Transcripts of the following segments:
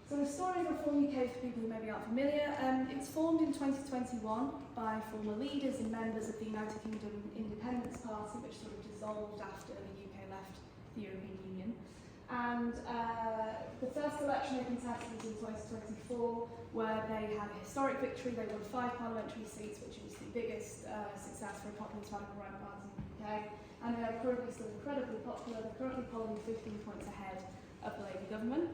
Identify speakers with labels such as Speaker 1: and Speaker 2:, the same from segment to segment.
Speaker 1: So Restoring Reform UK, for people who maybe aren't familiar, it was formed in 2021 by former leaders and members of the United Kingdom Independence Party, which sort of dissolved after the UK left the European Union. And the first election they contested was in 2024, where they had a historic victory. They won 5 parliamentary seats, which was the biggest success for a populist radical right party in the UK. And they are currently still incredibly popular. They're currently polling 15 points ahead of the Labour government.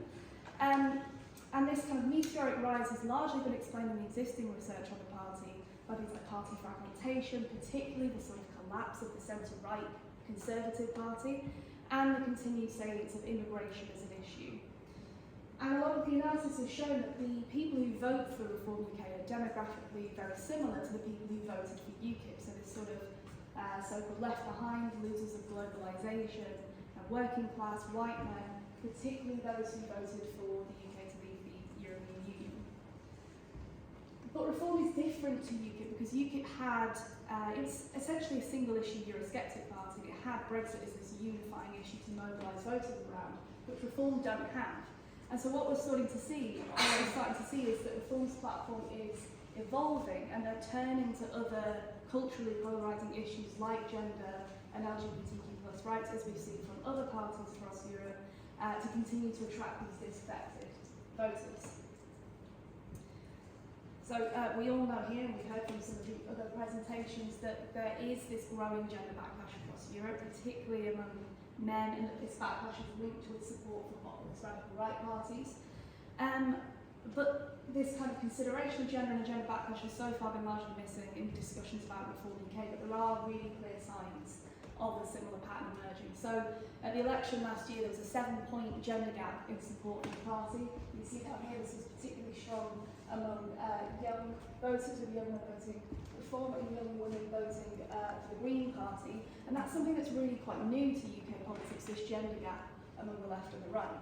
Speaker 1: And this kind of meteoric rise has largely been explained in the existing research on the party by things like party fragmentation, particularly the sort of collapse of the centre-right Conservative Party, and the continued salience of immigration as an issue. And a lot of the analysis has shown that the people who vote for Reform UK are demographically very similar to the people who voted for UKIP, so this sort of so-called left behind, losers of globalisation, working class, white men, particularly those who voted for the UK to leave the European Union. But Reform is different to UKIP because UKIP had, it's essentially a single issue Eurosceptic party. It had Brexit as this unifying issue to mobilise voters around, which Reform don't have. And so what we're starting to see is that Reform's platform is evolving and they're turning to other culturally polarising issues like gender and LGBTQ+ rights, as we've seen from other parties across Europe, to continue to attract these disaffected voters. So we all know here, and we heard from some of the other presentations, that there is this growing gender backlash across Europe, particularly among men, and that this backlash is linked with support for populist radical right parties. But this kind of consideration of gender and gender backlash has so far been largely missing in discussions about Reform UK, but there are really clear signs of a similar pattern emerging. So at the election last year, there was a 7-point gender gap in support of the party. You see down here, this was particularly strong among young voters, with young men voting Reform and young women voting for the Green Party. And that's something that's really quite new to UK politics, this gender gap among the left and the right.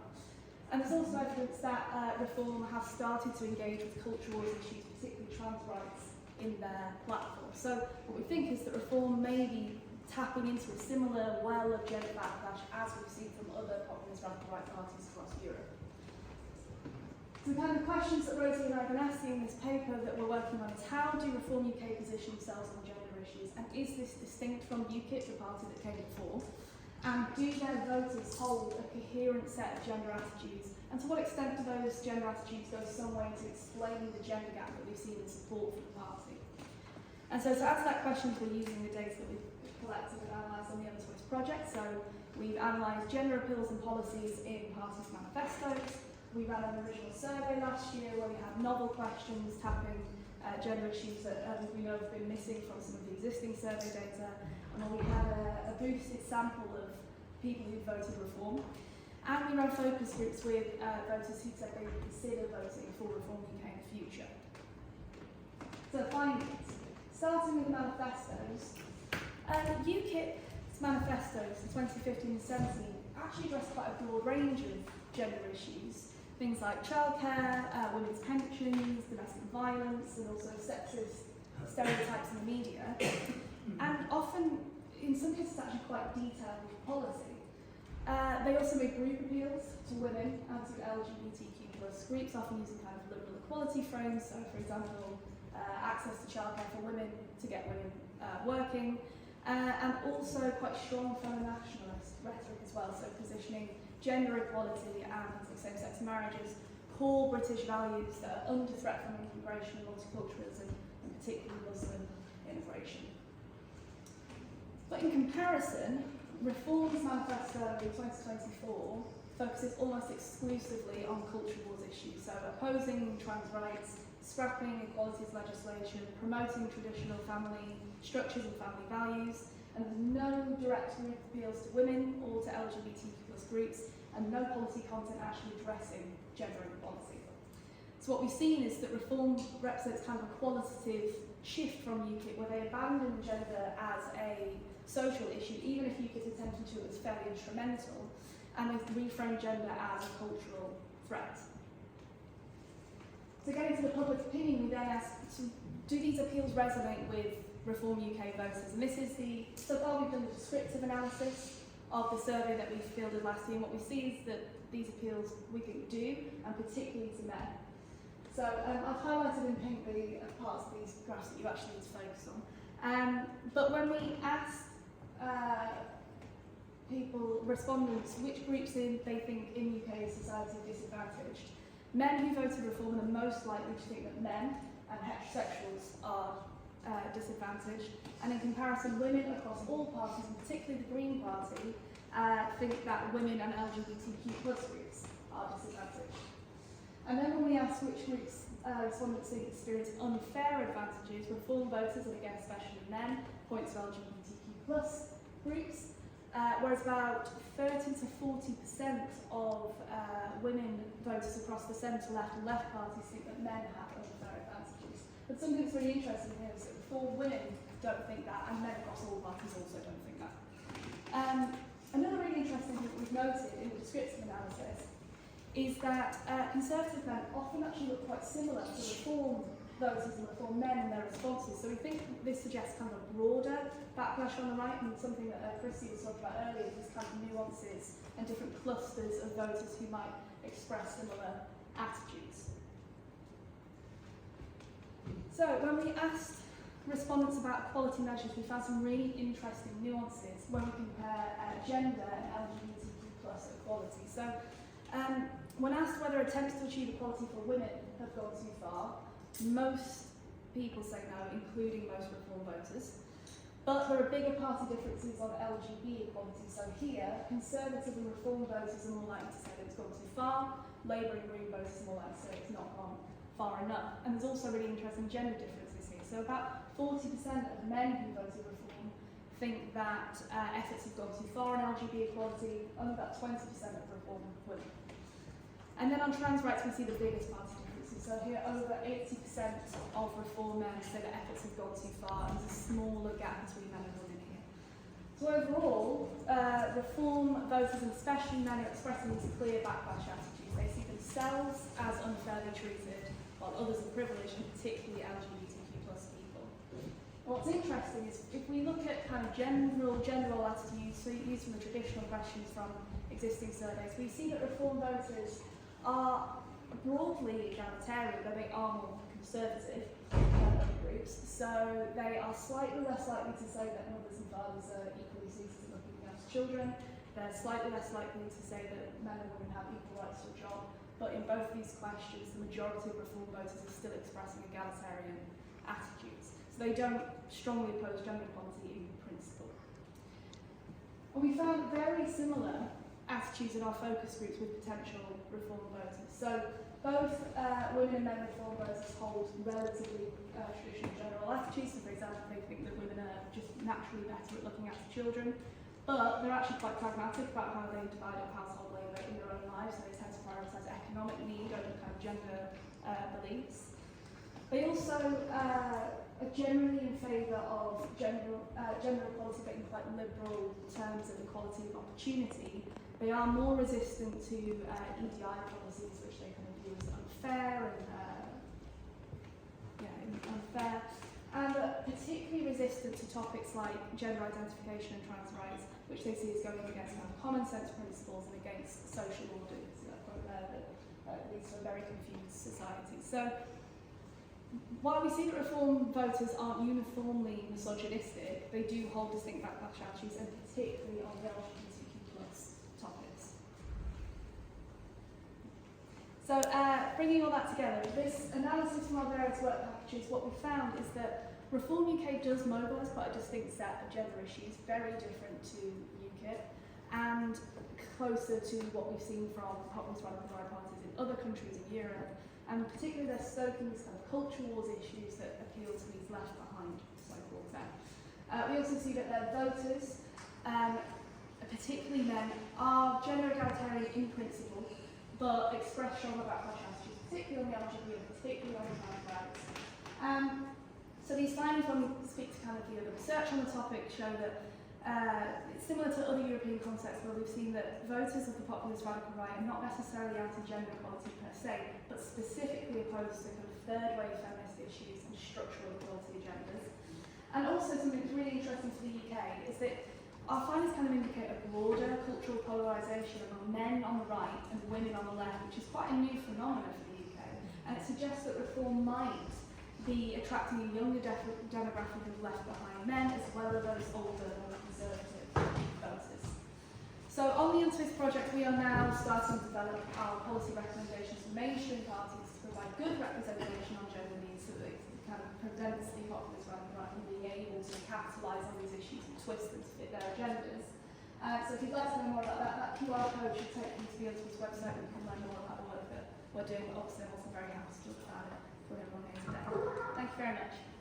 Speaker 1: And there's also evidence that Reform have started to engage with cultural issues, particularly trans rights, in their platform. So what we think is that Reform may be tapping into a similar well of gender backlash as we've seen from other populist radical right parties across Europe. So the kind of questions that Rosie and I have been asking in this paper that we're working on is, how do Reform UK position themselves on gender issues, and is this distinct from UKIP, the party that came before? And do their voters hold a coherent set of gender attitudes, and to what extent do those gender attitudes go some way to explaining the gender gap that we've seen in support for the party? And so to answer that question, we're using the data that we've collected and analysed on the UNTWIST project. So we've analysed gender appeals and policies in parties' manifestos. We ran an original survey last year where we had novel questions tapping gender issues that we know have been missing from some of the existing survey data. And then we had a boosted sample of people who voted Reform. And we ran focus groups with voters who said they would consider voting for Reform UK in the future. So findings. Starting with the manifestos, UKIP's manifestos in 2015 and 17 actually addressed quite a broad range of gender issues. Things like childcare, women's pensions, domestic violence, and also sexist stereotypes in the media. And often, in some cases, actually quite detailed policy. They also made group appeals to women and to LGBTQ+ groups, often using kind of liberal equality frames. So, for example, access to childcare for women to get women working, and also quite strong feminationalist rhetoric as well, so positioning gender equality and same-sex marriage as core British values that are under threat from immigration and multiculturalism, and particularly Muslim immigration. But in comparison, Reform's manifesto in 2024 focuses almost exclusively on culture wars issues, so opposing trans rights, scrapping equalities legislation, promoting traditional family structures and family values, and there's no direct appeals to women or to LGBTQ+ groups, and no policy content actually addressing gender inequality. So what we've seen is that Reform represents kind of a qualitative shift from UKIP, where they abandon gender as a social issue, even if UKIP's attention to it was fairly instrumental, and they reframe gender as a cultural threat. So getting to the public opinion, we then ask, do these appeals resonate with Reform UK voters? And this is so far we've done the descriptive analysis of the survey that we fielded last year, and what we see is that these appeals we think do, and particularly to men. So I've highlighted in pink the parts of these graphs that you actually need to focus on. But when we asked respondents, which groups they think in UK society are disadvantaged, men who voted Reform are most likely to think that men and heterosexuals are disadvantaged, and in comparison, women across all parties, and particularly the Green Party, think that women and LGBTQ plus groups are disadvantaged. And then when we asked which groups respondents think experience unfair advantages, Reform voters, and again especially men, point to LGBTQ plus groups, whereas about 30 to 40% of women voters across the centre-left and left parties think that men have unfair advantages. But something that's really interesting here is that Reform women don't think that, and men across all parties also don't think that. Another really interesting thing that we've noted in the descriptive analysis is that Conservative men often actually look quite similar to Reform voters and Reform men in their responses. So we think this suggests kind of a broader backlash on the right, and something that Chrissy was talking about earlier, these kind of nuances and different clusters of voters who might express similar attitudes. So when we asked respondents about equality measures, we found some really interesting nuances when we compare gender and LGBTQ plus equality. So when asked whether attempts to achieve equality for women have gone too far, most people say no, including most Reform voters. But there are bigger party differences on LGB equality. So here, Conservative and Reform voters are more likely to say that it's gone too far, Labour and Green voters are more likely to say it's not gone far enough. And there's also really interesting gender differences here. So about 40% of men who voted Reform think that efforts have gone too far on LGB equality, only about 20% of Reform women. And then on trans rights, we see the biggest party differences. So here, over 80% of Reform men say that efforts have gone too far, and there's a smaller gap between men and women here. So overall, Reform voters, and especially men, are expressing these clear backlash attitudes. They see themselves as unfairly treated, while others are privileged, and particularly LGBTQ plus people. What's interesting is if we look at kind of general attitudes, so used from the traditional questions from existing surveys, we see that Reform voters are broadly egalitarian, though they are more conservative than other groups. So they are slightly less likely to say that mothers and fathers are equally suited to looking after children. They're slightly less likely to say that men and women have equal rights to a job. But in both these questions, the majority of Reform voters are still expressing egalitarian attitudes. So they don't strongly oppose gender equality in principle. And we found very similar attitudes in our focus groups with potential Reform voters. So both women and men Reform voters hold relatively traditional general attitudes. So for example, they think that women are just naturally better at looking after children, but they're actually quite pragmatic about how they divide up household labour in their own lives. So they tend to prioritise economic need over kind of gender beliefs. They also are generally in favour of gender equality, but in quite liberal terms of equality of opportunity. They are more resistant to EDI policies, which they kind of view as unfair and particularly resistant to topics like gender identification and trans rights, which they see as going against kind of common sense principles and against social order. So that quote there that leads to a very confused society. So while we see that Reform voters aren't uniformly misogynistic, they do hold distinct backlash attitudes, and particularly on the LGBTQ plus topics. So bringing all that together, this analysis from our various work packages, what we found is that Reform UK does mobilise quite a distinct set of gender issues, very different to UKIP, and closer to what we've seen from populist radical right parties in other countries in Europe, and particularly they're stoking these kind of culture wars issues that appeal to these left behind so-called men. We also see that their voters, particularly men, are gender egalitarian in principle, but express stronger backlash attitudes, particularly on the LGBT and particularly on trans rights. So these findings, when we speak to kind of the research on the topic, show that it's similar to other European contexts where we've seen that voters of the populist radical right are not necessarily anti-gender equality per se, but specifically opposed to kind of third-wave feminist issues and structural equality agendas. And also something that's really interesting for the UK is that Our findings kind of indicate a broader cultural polarisation among men on the right and women on the left, which is quite a new phenomenon for the UK, and it suggests that reform might be attracting a younger demographic of left-behind men, as well as those older, more conservative voters. So on the UNTWIST project, we are now starting to develop our policy recommendations for mainstream parties to provide good representation on gender needs so that it kind of prevents the populist right from being able to capitalise on these issues and twist them to fit their agendas. So if you'd like to know more about that, that QR code should take you to the UNTWIST website and you can learn more about the work that we're doing. But obviously I'm also very happy to talk about it for everyone here today. Thank you very much.